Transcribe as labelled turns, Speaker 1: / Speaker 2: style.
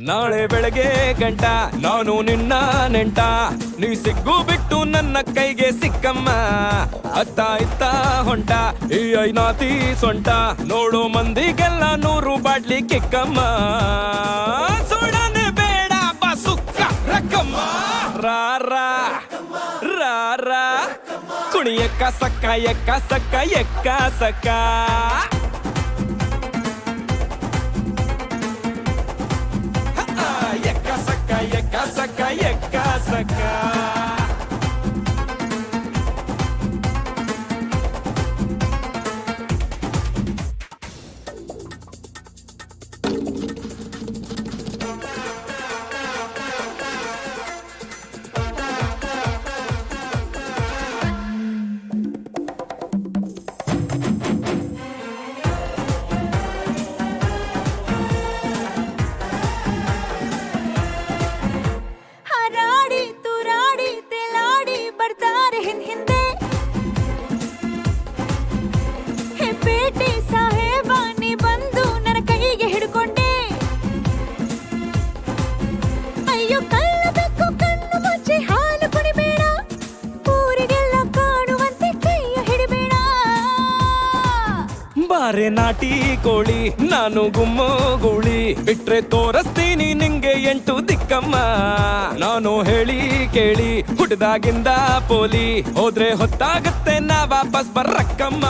Speaker 1: ನಾಳೆ ಬೆಳಗ್ಗೆ ಗಂಟ ನಾನು ನಿನ್ನ ನೆಂಟ, ನೀ ಸಿಗ್ಗು ಬಿಟ್ಟು ನನ್ನ ಕೈಗೆ ಸಿಕ್ಕಮ್ಮ. ಅತ್ತ ಇತ್ತ ಹೊಂಟ ಈ ಐನಾತಿ ಸೊಂಟ, ನೋಡು ಮಂದಿಗೆಲ್ಲ 100 ಬಾಟ್ಲಿ ಕಿಕ್ಕಮ್ಮ. ಸುಡನೆ ಬೇಡ ಬಸುಕ್ಕ ರಕ್ಕಮ್ಮ, ರಾರಾ ರಾರಾ ಕುಣಿಯಕ್ಕ ಸಕ್ಕ ಎಕ್ಕ ಸಕ್ಕ ಎಕ್ಕ ಸಕ್ಕ. Yekka saka, yekka saka. ಬಾರೆ ನಾಟಿ ಕೋಳಿ ನಾನು ಗುಮ್ಮೋ ಗೂಳಿ, ಬಿಟ್ರೆ ತೋರಿಸ್ತೀನಿ ನಿಂಗೆ 8 ದಿಕ್ಕಮ್ಮ. ನಾನು ಹೇಳಿ ಕೇಳಿ ಹುಟ್ಟದಾಗಿಂದ ಪೋಲಿ, ಹೋದ್ರೆ ಹೊತ್ತಾಗತ್ತೆ ನಾ ವಾಪಸ್ ಬರ್ರಕ್ಕಮ್ಮ.